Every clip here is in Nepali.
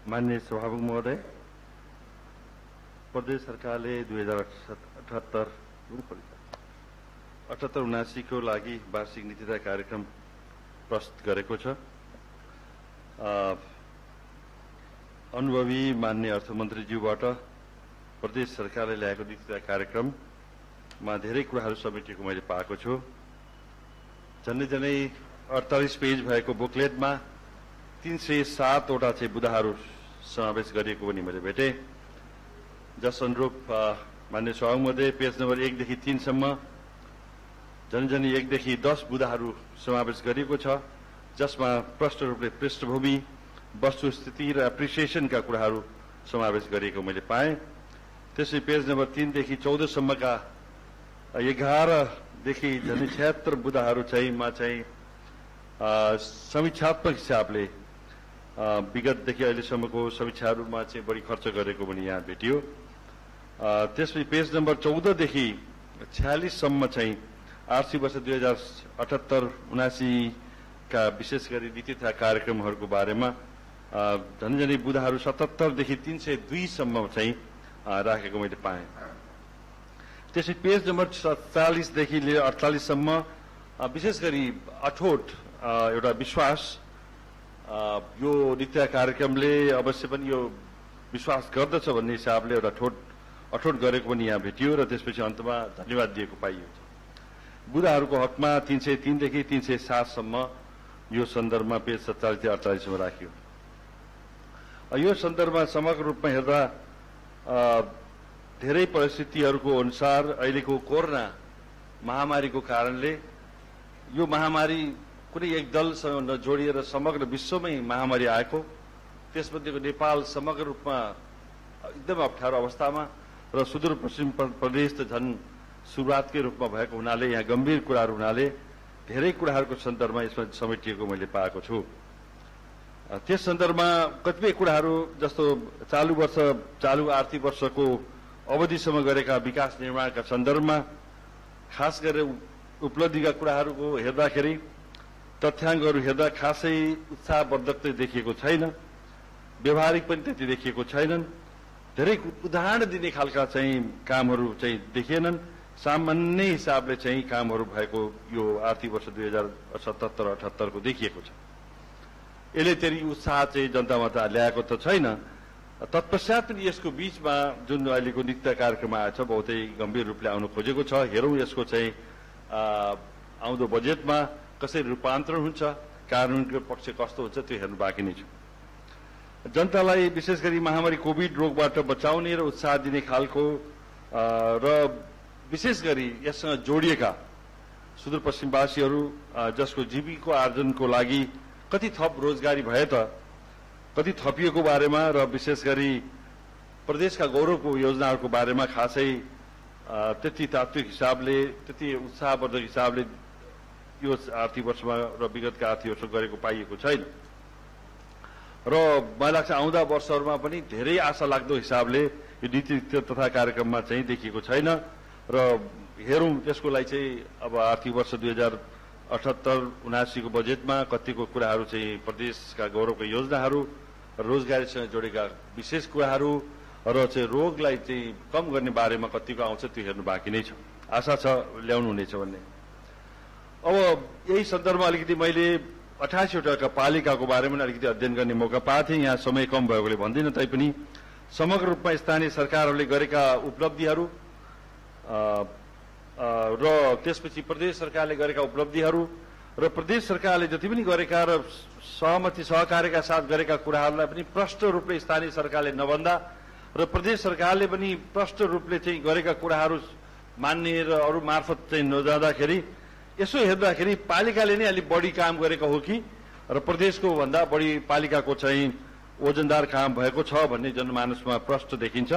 माननीय सभामुख महोदय, प्रदेश सरकारले 2078-79 को लागि वार्षिक नीति तथा कार्यक्रम प्रस्तुत गरेको छ। अनुभवी माननीय अर्थमन्त्रीज्यूबाट प्रदेश सरकारले ल्याएको नीति तथा कार्यक्रममा धेरै कुराहरू समेटिएको मैले पाएको छु। झन्डै 48 पेज भएको बुकलेटमा 307 वटा चाहिँ बुदाहरू समावेश गरिएको पनि मैले भेटे। जस अनुरूप माननीय सभामुख महोदय, पेज नम्बर 1 देखि 3 सम्म झन्डै 1 देखि 10 बुदाहरू समावेश गरिएको छ, जसमा प्रष्ट रूपले पृष्ठभूमि, वस्तुस्थिति र एप्रिसिएसनका कुराहरू समावेश गरिएको मैले पाएँ। त्यसै पेज नम्बर 3 देखि 14 सम्मका 11 देखि झन्डै 76 बुदाहरू चाहिँ समीक्षात्मक हिसाबले विगतदेखि अहिलेसम्मको समीक्षाहरूमा चाहिँ बढी खर्च गरेको पनि यहाँ भेटियो। त्यसपछि पेज नम्बर 14 देखि 46 सम्म चाहिँ आर्थिक वर्ष 2078-79 का विशेष गरी नीति तथा कार्यक्रमहरूको बारेमा झन्डै बुदाहरू 77 देखि 302 सम्म चाहिँ राखेको मैले पाएँ। त्यसै पेज नम्बर 40 देखि लिएर 48 सम्म विशेष गरी अठोट एउटा विश्वास, यो नीति कार्यक्रमले अवश्य पनि यो विश्वास गर्दछ भन्ने हिसाबले एउटा अठोट गरेको पनि यहाँ भेटियो र त्यसपछि अन्तमा धन्यवाद दिएको पाइयो। बुदाहरूको हकमा 303 देखि 307 सम्म यो सन्दर्भमा पेज 47 देखि 48 सम्म राखियो। यो सन्दर्भमा समग्र रूपमा हेर्दा धेरै परिस्थितिहरूको अनुसार अहिलेको कोरोना महामारीको कारणले यो महामारी कुनै एक दलसँग नजोडिएर समग्र विश्वमै महामारी आएको, त्यसमध्येको नेपाल समग्र रूपमा एकदम अप्ठ्यारो अवस्थामा र सुदूरपश्चिम प्रदेश त झन् सुरुवातकै रूपमा भएको हुनाले यहाँ गम्भीर कुराहरू हुनाले धेरै कुराहरूको सन्दर्भमा यसमा समेटिएको मैले पाएको छु। त्यस सन्दर्भमा कतिपय कुराहरू जस्तो चालु आर्थिक वर्षको अवधिसम्म गरेका विकास निर्माणका सन्दर्भमा खास गरेर उपलब्धिका कुराहरूको हेर्दाखेरि तथ्याङ्कहरू हेर्दा खासै उत्साहवर्धक चाहिँ देखिएको छैन, व्यवहारिक पनि त्यति देखिएको छैनन्। धेरै उदाहरण दिने खालका चाहिँ कामहरू चाहिँ देखिएनन्। सामान्य हिसाबले चाहिँ कामहरू भएको यो आर्थिक वर्ष 2077-78 को देखिएको छ। यसले त्यति उत्साह चाहिँ जनतामा त ल्याएको त छैन। तत्पश्चात पनि यसको बीचमा जुन अहिलेको नीति कार्यक्रम आएछ बहुतै गम्भीर रूपले आउन खोजेको छ। हेरौँ यसको चाहिँ आउँदो बजेटमा कसरी रूपान्तरण हुन्छ, कानुनको पक्ष कस्तो हुन्छ, त्यो हेर्नु बाँकी नै छ। जनतालाई विशेष गरी महामारी कोभिड रोगबाट बचाउने र उत्साह दिने खालको र विशेष गरी यससँग जोडिएका सुदूरपश्चिमवासीहरू जसको जीविको आर्जनको लागि कति थप रोजगारी भए त, कति थपिएको बारेमा र विशेष गरी प्रदेशका गौरवको योजनाहरूको बारेमा खासै त्यति तात्विक हिसाबले, त्यति उत्साहवर्धक हिसाबले यो आर्थिक वर्षमा र विगतका आर्थिक वर्ष गरेको पाइएको छैन। र मलाई लाग्छ आउँदा वर्षहरूमा पनि धेरै आशा लाग्दो हिसाबले यो नीति तथा कार्यक्रममा चाहिँ देखिएको छैन। र हेरौँ त्यसको लागि चाहिँ अब आर्थिक वर्ष 2078-79 को बजेटमा कतिको कुराहरू चाहिँ प्रदेशका गौरवका योजनाहरू, रोजगारीसँग जोडेका विशेष कुराहरू र चाहिँ रोगलाई चाहिँ कम गर्ने बारेमा कतिको आउँछ त्यो हेर्नु बाँकी नै छ। आशा छ ल्याउनु हुनेछ भन्ने। अब यही सन्दर्भमा अलिकति मैले 28 वटा पालिकाको बारेमा अलिकति अध्ययन गर्ने मौका पाएको थिएँ। यहाँ समय कम भएकोले भन्दिनँ, तैपनि समग्र रूपमा स्थानीय सरकारहरूले गरेका उपलब्धिहरू र त्यसपछि प्रदेश सरकारले गरेका उपलब्धिहरू र प्रदेश सरकारले जति पनि गरेका र सहमति सहकार्यका साथ गरेका कुराहरूलाई पनि प्रष्ट रूपले स्थानीय सरकारले नभन्दा र प्रदेश सरकारले पनि प्रष्ट रूपले चाहिँ गरेका कुराहरू मान्ने र अरू मार्फत चाहिँ नजाँदाखेरि यसो हेर्दाखेरि पालिकाले नै अलिक बढी काम गरेको हो कि र प्रदेशको भन्दा बढी पालिकाको चाहिँ ओजनदार काम भएको छ भन्ने जनमानसमा प्रष्ट देखिन्छ।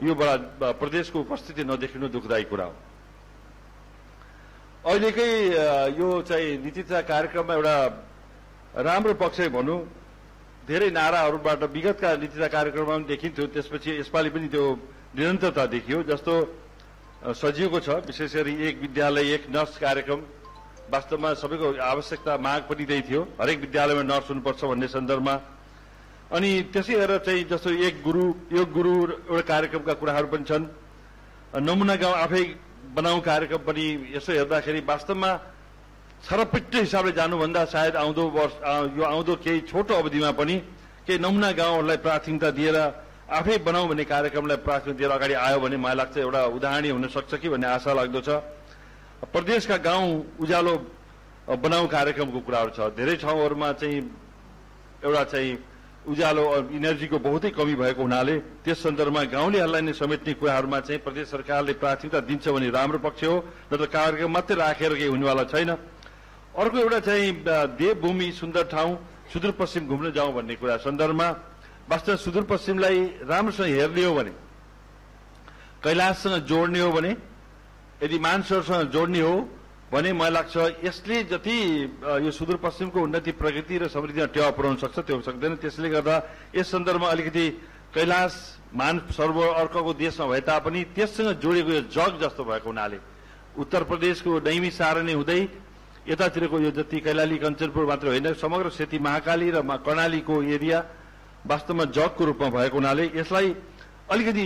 यो बडा प्रदेशको उपस्थिति नदेखिनु दुःखदायी कुरा हो। अहिलेकै यो चाहिँ नीति तथा कार्यक्रममा एउटा राम्रो पक्ष भनौँ, धेरै नाराहरूबाट विगतका नीति तथा कार्यक्रममा पनि देखिन्थ्यो, त्यसपछि यसपालि पनि त्यो निरन्तरता देखियो। जस्तो सजिएको छ, विशेष गरी एक विद्यालय एक नर्स कार्यक्रम वास्तवमा सबैको आवश्यकता माग पनि त्यही थियो। हरेक विद्यालयमा नर्स हुनुपर्छ भन्ने सन्दर्भमा अनि त्यसै गरेर चाहिँ जस्तो योग गुरु एउटा कार्यक्रमका कुराहरू पनि छन्। नमुना गाउँ आफै बनाऊ कार्यक्रम पनि यसो हेर्दाखेरि वास्तवमा छरपिट्ट हिसाबले जानुभन्दा सायद आउँदो वर्ष यो आउँदो केही छोटो अवधिमा पनि केही नमुना गाउँहरूलाई प्राथमिकता दिएर आफै बनाऊ भन्ने कार्यक्रमलाई प्राथमिकता दिएर अगाडि आयो भने मलाई लाग्छ एउटा उदाहरणीय हुन सक्छ कि भन्ने आशा लाग्दो छ। प्रदेशका गाउँ उज्यालो बनाऊ कार्यक्रमको कुराहरू छ। धेरै ठाउँहरूमा चाहिँ एउटा चाहिँ उज्यालो इनर्जीको बहुतै कमी भएको हुनाले त्यस सन्दर्भमा गाउँलेहरूलाई नै समेट्ने कुराहरूमा चाहिँ प्रदेश सरकारले प्राथमिकता दिन्छ भने राम्रो पक्ष हो, नत्र कार्यक्रम मात्रै राखेर केही हुनेवाला छैन। अर्को एउटा चाहिँ देवभूमि सुन्दर ठाउँ सुदूरपश्चिम घुम्न जाउँ भन्ने कुरा सन्दर्भमा वास्तवमा सुदूरपश्चिमलाई राम्रोसँग हेर्ने हो भने, कैलाशसँग जोड्ने हो भने, यदि मानसरोवरसँग जोड्ने हो भने मलाई लाग्छ यसले जति यो सुदूरपश्चिमको उन्नति प्रगति र समृद्धिमा टेवा पुर्याउन सक्छ त्यो सक्दैन। त्यसले गर्दा यस सन्दर्भमा अलिकति कैलाश मानसरोवर अर्को देशमा भए तापनि त्यससँग जोडेको यो जग जस्तो भएको हुनाले उत्तर प्रदेशको नैमी सारणी हुँदै यतातिरको यो जति कैलाली कञ्चनपुर मात्र होइन समग्र सेती महाकाली र कर्णालीको एरिया वास्तवमा जगको रूपमा भएको हुनाले यसलाई अलिकति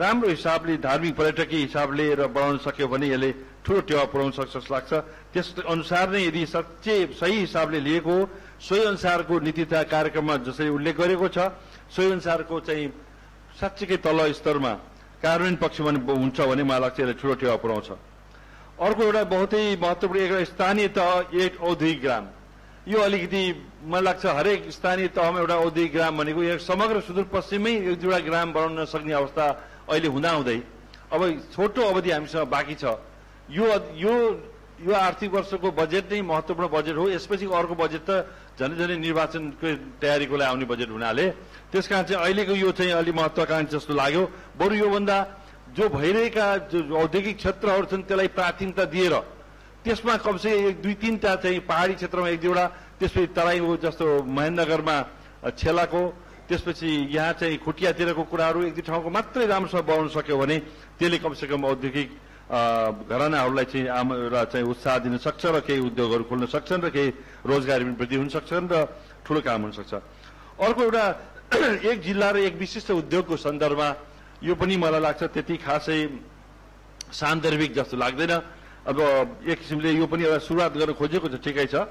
राम्रो हिसाबले धार्मिक पर्यटकीय हिसाबले र बढाउन सक्यो भने यसले ठूलो टेवा पुर्याउन सक्छ जस्तो लाग्छ। त्यस अनुसार नै यदि सही हिसाबले लिएको हो, सोही अनुसारको नीति तथा कार्यक्रममा जसरी उल्लेख गरेको छ सोही अनुसारको चाहिँ साँच्चीकै तल स्तरमा कार्यान्वयन पक्षमा हुन्छ भने मलाई लाग्छ यसले ठूलो टेवा पुर्याउँछ। अर्को एउटा बहुतै महत्त्वपूर्ण एउटा स्थानीय तह एक औद्योगिक ग्राम, यो अलिकति मलाई लाग्छ हरेक स्थानीय तहमा एउटा औद्योगिक ग्राम भनेको यो समग्र सुदूरपश्चिममै एक दुईवटा ग्राम बनाउन नसक्ने अवस्था अहिले हुँदाहुँदै अब छोटो अवधि हामीसँग बाँकी छ। यो आर्थिक वर्षको बजेट नै महत्त्वपूर्ण बजेट हो। यसपछि अर्को बजेट त झनै निर्वाचनको तयारीको लागि आउने बजेट हुनाले त्यसकारण चाहिँ अहिलेको यो चाहिँ अलि महत्त्वाकांक्षी जस्तो लाग्यो। बरु योभन्दा जो भइरहेका जो औद्योगिक क्षेत्रहरू छन् त्यसलाई प्राथमिकता दिएर त्यसमा कमसे एक दुई तीनटा चाहिँ पहाडी क्षेत्रमा एक दुईवटा, त्यसपछि तराईको जस्तो महेन्द्रनगरमा छेलाको, त्यसपछि यहाँ चाहिँ खुटियातिरको कुराहरू एक दुई ठाउँको मात्रै राम्रोसँग बनाउन सक्यो भने त्यसले कमसेकम औद्योगिक घरानाहरूलाई चाहिँ एउटा चाहिँ उत्साह दिन सक्छ र केही उद्योगहरू खोल्न सक्छन् र केही रोजगारी पनि वृद्धि हुन सक्छन् र ठुलो काम हुन सक्छ। अर्को एउटा एक जिल्ला र एक विशिष्ट उद्योगको सन्दर्भमा यो पनि मलाई लाग्छ त्यति खासै सान्दर्भिक जस्तो लाग्दैन। अब एक किसिमले यो पनि एउटा सुरुवात गर्न खोजेको छ, ठिकै छ।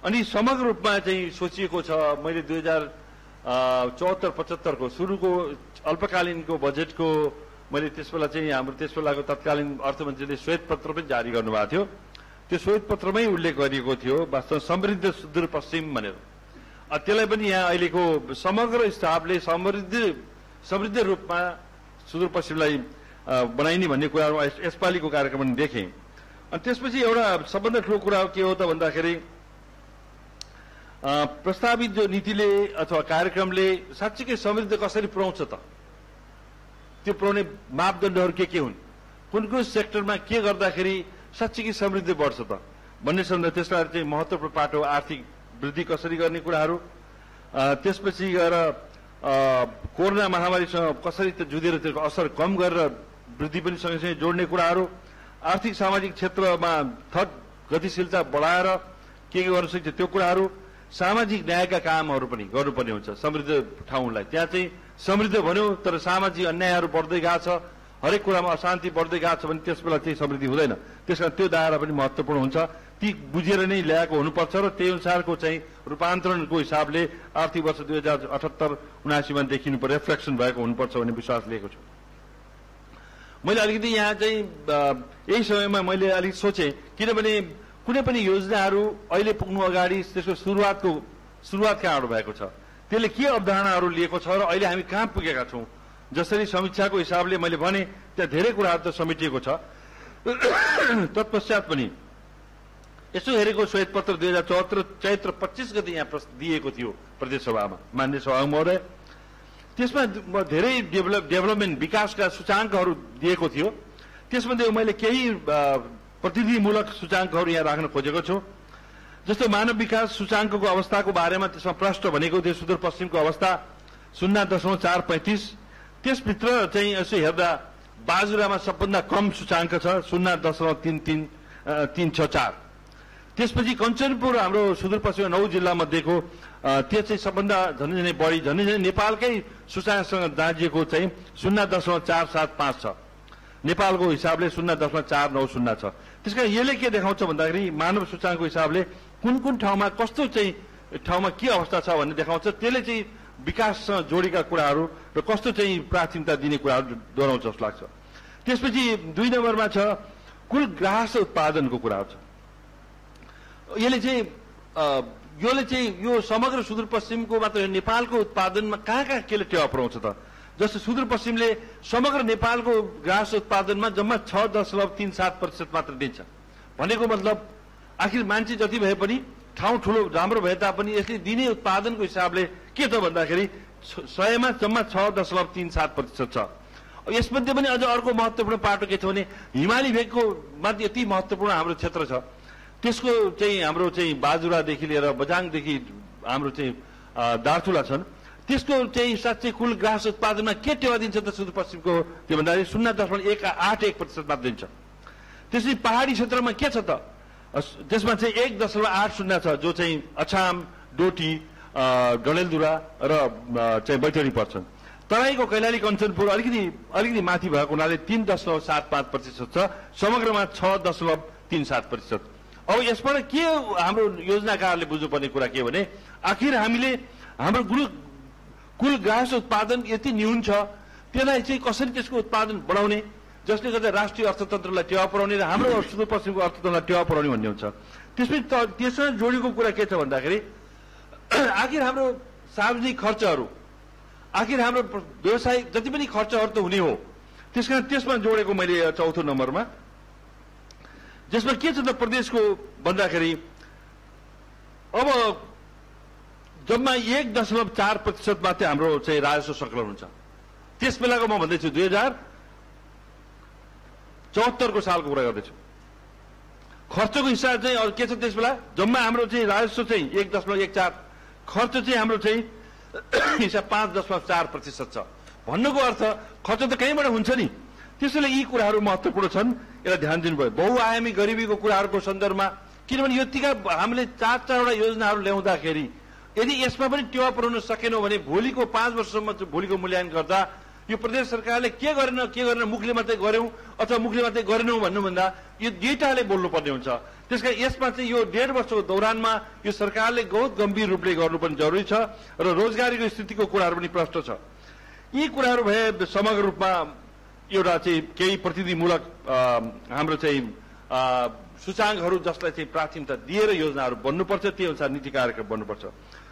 अनि समग्र रूपमा चाहिँ सोचिएको छ मैले 2074-75 को सुरुको अल्पकालीनको बजेटको मैले त्यसबेला चाहिँ हाम्रो त्यसबेलाको तत्कालीन अर्थमन्त्रीले श्वेत पत्र पनि जारी गर्नुभएको थियो। त्यो श्वेत पत्रमै उल्लेख गरिएको थियो वास्तव समृद्ध सुदूरपश्चिम भनेर। त्यसलाई पनि यहाँ अहिलेको समग्र हिसाबले समृद्ध रूपमा सुदूरपश्चिमलाई बनाइने भन्ने कुराहरू यसपालिको कार्यक्रम पनि देखेँ। अनि त्यसपछि एउटा सबभन्दा ठुलो कुरा के हो त भन्दाखेरि प्रस्तावित जो नीतिले अथवा कार्यक्रमले साँच्चीकै समृद्ध कसरी पुर्याउँछ त, त्यो पुर्याउने मापदण्डहरू के हुन्, कुन कुन सेक्टरमा के गर्दाखेरि साँच्चीकै समृद्धि बढ्छ त भन्ने सन्दर्भ त्यसलाई चाहिँ महत्त्वपूर्ण पाटो आर्थिक वृद्धि कसरी गर्ने कुराहरू, त्यसपछि गएर कोरोना महामारीसँग कसरी जुधेर त्यसको असर कम गरेर वृद्धि पनि सँगसँगै जोड्ने कुराहरू, आर्थिक सामाजिक क्षेत्रमा थप गतिशीलता बढाएर के गर्न सक्छ त्यो कुराहरू, सामाजिक न्यायका कामहरू पनि गर्नुपर्ने हुन्छ समृद्ध ठाउँलाई। त्यहाँ चाहिँ समृद्ध भन्यो तर सामाजिक अन्यायहरू बढ्दै गएको छ, हरेक कुरामा अशान्ति बढ्दै गएको छ भने त्यसबेला चाहिँ समृद्धि हुँदैन। त्यसकारण त्यो दायरा पनि महत्त्वपूर्ण हुन्छ। ती बुझेर नै ल्याएको हुनुपर्छ र त्यही अनुसारको चाहिँ रूपान्तरणको हिसाबले आर्थिक वर्ष 2078-79 देखिनु रिफ्लेक्सन भएको हुनुपर्छ भन्ने विश्वास लिएको छु। मैले अलिकति यहाँ चाहिँ यही समयमा मैले अलिक सोचेँ, किनभने कुनै पनि योजनाहरू अहिले पुग्नु अगाडि त्यसको सुरुवात कहाँबाट भएको छ, त्यसले के अवधारणाहरू लिएको छ र अहिले हामी कहाँ पुगेका छौँ। जसरी समीक्षाको हिसाबले मैले भने त्यहाँ धेरै कुराहरू त समेटिएको छ। तत्पश्चात पनि यसो हेरेको श्वेत पत्र 2074 चैत्र 25 गते यहाँ दिएको थियो प्रदेश सभामा माननीय सभामुख महोदय। त्यसमा धेरै डेभलपमेन्ट विकासका सूचाङ्कहरू दिएको थियो। त्यसमध्ये मैले केही प्रतिनिधिमूलक सूचाङ्कहरू यहाँ राख्न खोजेको छु। जस्तो मानव विकास सूचाङ्कको अवस्थाको बारेमा त्यसमा प्रश्न भनेको थियो सुदूरपश्चिमको अवस्था 0.435, त्यसभित्र चाहिँ यसो हेर्दा बाजुरामा सबभन्दा कम सूचाङ्क छ 0.364। त्यसपछि कञ्चनपुर हाम्रो सुदूरपश्चिम 9 जिल्ला मध्येको त्यो चाहिँ सबभन्दा झन्डै बढी झन्डै नेपालकै सूचकाङ्कसँग दाँजिएको चाहिँ 0.475 छ। नेपालको हिसाबले 0.490 छ। त्यसकारण यसले के देखाउँछ भन्दाखेरि मानव सूचकाङ्कको हिसाबले कुन कुन ठाउँमा कस्तो चाहिँ ठाउँमा के अवस्था छ भन्ने देखाउँछ। त्यसले चाहिँ विकाससँग जोडेका कुराहरू र कस्तो चाहिँ प्राथमिकता दिने कुराहरू दोहोऱ्याउँछ जस्तो लाग्छ। त्यसपछि 2 नम्बरमा छ कुल ग्राहक उत्पादनको कुराहरू छ। यसले चाहिँ यो समग्र सुदूरपश्चिमको मात्र नेपालको उत्पादनमा कहाँ केले टेवा पुर्याउँछ त। जस्तो सुदूरपश्चिमले समग्र नेपालको ग्राहक उत्पादनमा जम्मा 6.37% मात्र दिन्छ। भनेको मतलब आखिर मान्छे जति भए पनि ठाउँ ठुलो राम्रो भए तापनि यसले दिने उत्पादनको हिसाबले के त भन्दाखेरि 100मा जम्मा 6.37% छ। यसमध्ये पनि अझ अर्को महत्त्वपूर्ण पाटो के छ भने हिमाली भेगको मध्ये यति महत्त्वपूर्ण हाम्रो क्षेत्र छ। त्यसको चाहिँ हाम्रो चाहिँ बाजुरादेखि लिएर बझाङदेखि हाम्रो चाहिँ दार्चुला छन्। त्यसको चाहिँ साँच्चै कुल ग्राहक उत्पादनमा के टेवा दिन्छ त सुदूरपश्चिमको त्यो भन्दाखेरि 0.181% मात्र दिन्छ। त्यसपछि पहाडी क्षेत्रमा के छ त त्यसमा चाहिँ 1.80 छ जो चाहिँ अछाम, डोटी, डडेलधुरा र चाहिँ बैतडी पर्छन्। तराईको कैलाली कञ्चनपुर अलिकति माथि भएको हुनाले 3.75% छ। समग्रमा 6.37%। अब यसबाट के हाम्रो योजनाकारले बुझ्नुपर्ने कुरा के भने आखिर हामीले हाम्रो कुल ग्राहक उत्पादन यति न्यून छ त्यसलाई चाहिँ कसरी त्यसको उत्पादन बढाउने जसले गर्दा राष्ट्रिय अर्थतन्त्रलाई टेवा पुर्याउने र हाम्रो सुदूरपश्चिमको अर्थतन्त्रलाई टेवा पुर्याउने भन्ने हुन्छ। त्यसपछि त्यससँग जोडेको कुरा के छ भन्दाखेरि आखिर हाम्रो सार्वजनिक खर्चहरू आखिर हाम्रो व्यवसाय जति पनि खर्चहरू त हुने हो। त्यसकारण त्यसमा जोडेको मैले 4थो नम्बरमा जसमा के छ त प्रदेशको भन्दाखेरि अब जम्मा 1.4% मात्रै हाम्रो चाहिँ राजस्व सङ्कलन हुन्छ। त्यस बेलाको म भन्दैछु 2074 को सालको कुरा गर्दैछु। खर्चको हिसाब चाहिँ अरू के छ त्यस बेला जम्मा हाम्रो चाहिँ राजस्व चाहिँ 1.14, खर्च चाहिँ हाम्रो चाहिँ हिसाब 5.4% छ। भन्नुको अर्थ खर्च त कहीँबाट हुन्छ नि। त्यसैले यी कुराहरू महत्त्वपूर्ण छन्, यसलाई ध्यान दिनुभयो। बहुआयामी गरिबीको कुराहरूको सन्दर्भमा किनभने यतिका हामीले 4-4वटा योजनाहरू ल्याउँदाखेरि यदि यसमा पनि टेवा पुर्याउन सकेनौँ भने भोलिको 5 वर्षसम्म भोलिको मूल्याङ्कन गर्दा यो प्रदेश सरकारले के गरेन मुखले मात्रै गर्यौं अथवा मुखले मात्रै गरेनौं भन्नुभन्दा यो दुईटाले बोल्नुपर्ने हुन्छ। त्यसकारण यसमा चाहिँ यो 1.5 वर्षको दौरानमा यो सरकारले बहुत गम्भीर रूपले गर्नुपर्ने जरुरी छ र रोजगारीको स्थितिको कुराहरू पनि प्रष्ट छ। यी कुराहरू भए समग्र रूपमा एउटा चाहिँ केही प्रतिनिधिमूलक हाम्रो चाहिँ सूचाङ्कहरू जसलाई चाहिँ प्राथमिकता दिएर योजनाहरू बन्नुपर्छ, त्यो अनुसार नीति कार्यक्रम बन्नुपर्छ।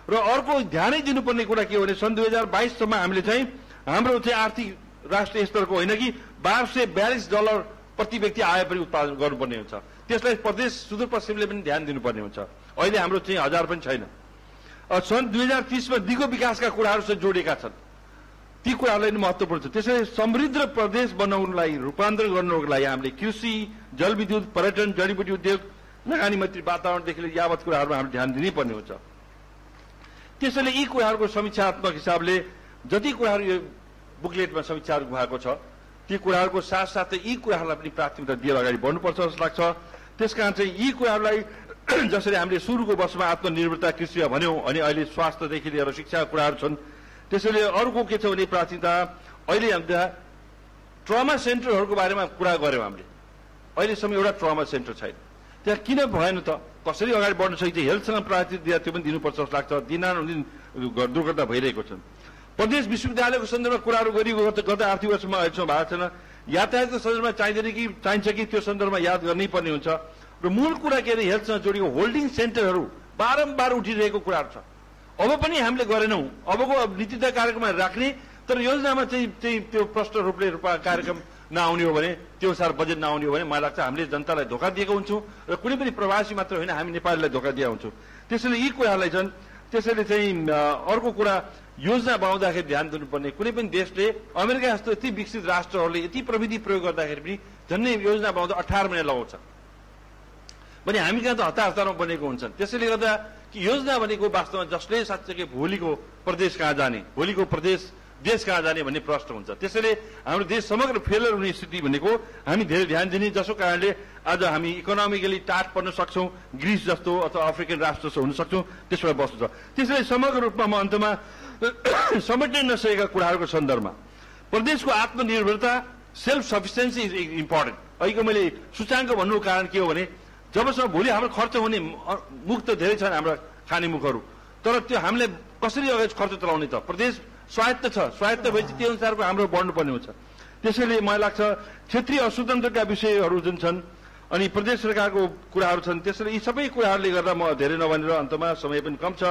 र अर्को ध्यानै दिनुपर्ने कुरा के हो भने सन् 2022 सम्म हामीले चाहिँ हाम्रो चाहिँ आर्थिक राष्ट्रिय स्तरको होइन कि $1242 प्रति व्यक्ति आय पनि उत्पादन गर्नुपर्ने हुन्छ। त्यसलाई प्रदेश सुदूरपश्चिमले पनि ध्यान दिनुपर्ने हुन्छ। अहिले हाम्रो चाहिँ 1000 पनि छैन। सन् 2030 मा दिगो विकासका कुराहरूसँग जोडिएका छन्, ती कुराहरूलाई पनि महत्त्वपूर्ण छ। त्यसैले समृद्ध प्रदेश बनाउनलाई रूपान्तरण गर्नको लागि हामीले कृषि, जलविद्युत, पर्यटन, जडीबुटी उद्योग, लगानी मैत्री वातावरणदेखि लिएर यावत कुराहरूमा हामीले ध्यान दिनुपर्ने हुन्छ। त्यसैले यी कुराहरूको समीक्षात्मक हिसाबले जति कुराहरू यो बुकलेटमा समीक्षाहरू भएको छ ती कुराहरूको साथसाथै यी कुराहरूलाई पनि प्राथमिकता दिएर अगाडि बढ्नुपर्छ जस्तो लाग्छ। त्यसकारण चाहिँ यी कुराहरूलाई जसरी हामीले सुरुको वर्षमा आत्मनिर्भरता कृषिमा भन्यौं अनि अहिले स्वास्थ्यदेखि लिएर शिक्षाका कुराहरू छन्। त्यसैले अर्को के छ भने प्राथमिकता अहिले हामीले ट्रमा सेन्टरहरूको बारेमा कुरा गर्यौं। हामीले अहिलेसम्म एउटा ट्रमा सेन्टर छैन। त्यहाँ किन भएन त? कसरी अगाडि बढ्न सकिन्छ? हेल्थसँग प्राथमिकता दिएर त्यो पनि दिनुपर्छ जस्तो लाग्छ। दिनानुदिन दुर्घटना भइरहेको छ। प्रदेश विश्वविद्यालयको सन्दर्भमा कुराहरू गरिएको गत आर्थिक वर्षमा अहिलेसम्म भएको छैन। यातायातको सन्दर्भमा चाहिन्छ कि त्यो सन्दर्भमा याद गर्नै पर्ने हुन्छ। र मूल कुरा के अरे हेल्थसँग जोडिएको होल्डिङ सेन्टरहरू बारम्बार उठिरहेको कुराहरू छ। अब पनि हामीले गरेनौं। अबको नीति तय कार्यक्रममा राख्ने तर योजनामा चाहिँ त्यो प्रष्ट रूपले कार्यक्रम नआउने हो भने त्यो अनुसार बजेट नआउने हो भने मलाई लाग्छ हामीले जनतालाई धोका दिएको हुन्छौँ र कुनै पनि प्रवासी मात्र होइन हामी नेपालीलाई धोका दिएका हुन्छौँ। त्यसैले यी कुराहरूलाई छन्। त्यसैले चाहिँ अर्को कुरा योजना बनाउँदाखेरि ध्यान दिनुपर्ने कुनै पनि देशले अमेरिका जस्तो यति विकसित राष्ट्रहरूले यति प्रविधि प्रयोग गर्दाखेरि पनि झन्डै योजना बनाउँदा 18 महिना लगाउँछ भने हामी कहाँ त हतारमा बनेको हुन्छन्। त्यसैले गर्दा कि योजना भनेको वास्तवमा जसले साँच्चै भोलिको प्रदेश कहाँ जाने, भोलिको प्रदेश देश कहाँ जाने भन्ने प्रश्न हुन्छ। त्यसैले हाम्रो देश समग्र फेलर हुने स्थिति भनेको हामी धेरै ध्यान दिने, जसको कारणले आज हामी इकोनोमिकली टाट पर्न सक्छौँ, ग्रिस जस्तो अथवा अफ्रिकन राष्ट्र जस्तो हुन सक्छौँ, त्यसबाट बस्नु छ। त्यसैले समग्र रूपमा म अन्तमा समेट्न नसकेका कुराहरूको सन्दर्भमा प्रदेशको आत्मनिर्भरता, सेल्फ सफिसियन्सी इज इम्पोर्टेन्ट। अहिलेको मैले सूचाङ्क भन्नुको कारण के हो भने जबसम्म भोलि हाम्रो खर्च हुने मुख त धेरै छन् हाम्रा खाने मुखहरू, तर त्यो हामीले कसरी अगाडि खर्च चलाउने त? प्रदेश स्वायत्त छ, स्वायत्त भएपछि त्यो अनुसारको हाम्रो बढ्नुपर्ने हुन्छ। त्यसैले मलाई लाग्छ क्षेत्रीय अस्वतन्त्रका विषयहरू जुन छन् अनि प्रदेश सरकारको कुराहरू छन्, त्यसैले यी सबै कुराहरूले गर्दा म धेरै नभनेर अन्तमा समय पनि कम छ।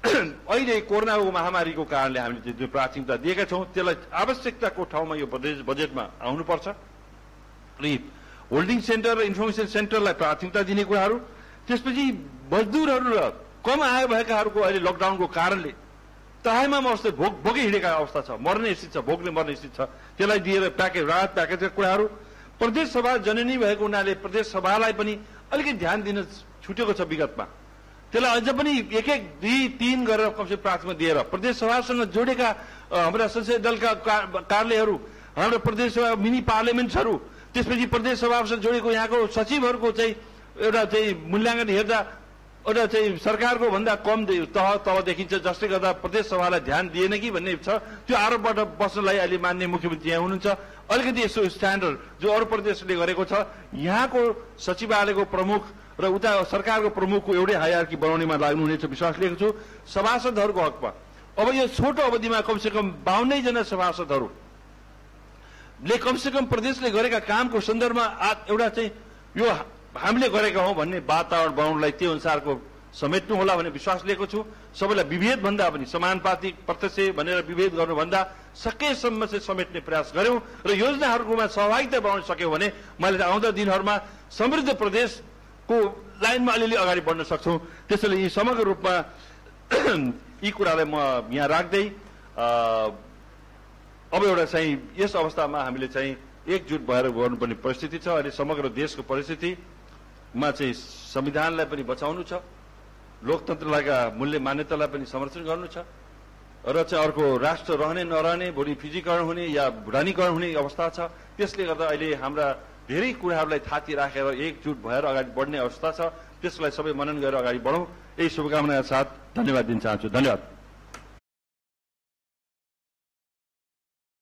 अहिले कोरोनाको महामारीको कारणले हामीले जुन प्राथमिकता दिएका छौँ त्यसलाई आवश्यकताको ठाउँमा यो प्रदेश बजेटमा आउनुपर्छ। अनि होल्डिङ सेन्टर र इन्फर्मेसन सेन्टरलाई प्राथमिकता दिने कुराहरू, त्यसपछि मजदुरहरू र कम आय भएकाहरूको अहिले लकडाउनको कारणले तहाईमा अवस्था भोगै हिँडेका अवस्था छ, मर्ने स्थिति छ, भोगले मर्ने स्थिति छ, त्यसलाई दिएर प्याकेज राहत प्याकेजका कुराहरू। प्रदेश सभा जननी भएको हुनाले प्रदेश सभालाई पनि अलिकति ध्यान दिन छुटेको छ विगतमा, त्यसलाई अझ पनि एक एक दुई तीन गरेर कमसे प्राथमिकता दिएर प्रदेश सभासँग जोडेका हाम्रा संसदीय दलका कार्यालयहरू, हाम्रो प्रदेश सभा मिनी पार्लियामेन्ट्सहरू, त्यसपछि प्रदेश सभासँग जोडेको यहाँको सचिवहरूको चाहिँ एउटा चाहिँ मूल्याङ्कन हेर्दा एउटा चाहिँ सरकारको भन्दा कम तह देखिन्छ, जसले गर्दा प्रदेश सभालाई ध्यान दिएन कि भन्ने छ। त्यो आरोपबाट बस्नलाई अहिले मान्य मुख्यमन्त्री यहाँ हुनुहुन्छ, अलिकति यसो स्ट्यान्डर्ड जो अरू प्रदेशले गरेको छ, यहाँको सचिवालयको प्रमुख र उता सरकारको प्रमुखको एउटै हायरार्की बनाउनेमा लाग्नुहुनेछ विश्वास लिएको छु। सभासदहरूको हकमा अब यो छोटो अवधिमा कमसेकम 52 जना सभासदहरूले कमसेकम प्रदेशले गरेका कामको सन्दर्भमा एउटा चाहिँ यो हामीले गरेका हौं भन्ने वातावरण बनाउनलाई त्यो अनुसारको समेट्नु होला भन्ने विश्वास लिएको छु। सबैलाई विभेद भन्दा पनि समानुपातिक प्रत्यक्ष भनेर विभेद गर्नुभन्दा सकेसम्म चाहिँ समेट्ने प्रयास गर्यौं र योजनाहरूमा सहभागिता बनाउन सक्यौं भने मैले आउँदा दिनहरूमा समृद्ध प्रदेशको लाइनमा अलिअलि अगाडि बढ्न सक्छौं। त्यसैले यी समग्र रूपमा यी कुरालाई म यहाँ राख्दै अब एउटा चाहिँ यस अवस्थामा हामीले चाहिँ एकजुट भएर गर्नुपर्ने परिस्थिति छ। अहिले समग्र देशको परिस्थितिमा चाहिँ संविधानलाई पनि बचाउनु छ, लोकतन्त्रका मूल्य मान्यतालाई पनि संरक्षण गर्नु छ र चाहिँ अर्को राष्ट्र रहने नरहने भोलि फिजीकरण हुने या भुटानीकरण हुने अवस्था छ। त्यसले गर्दा अहिले हाम्रा धेरै कुराहरूलाई थाती राखेर एकजुट भएर अगाडि बढ्ने अवस्था छ। त्यसलाई सबै मनन गरेर अगाडि बढौं। यही शुभकामनाका साथ धन्यवाद दिन चाहन्छु। धन्यवाद।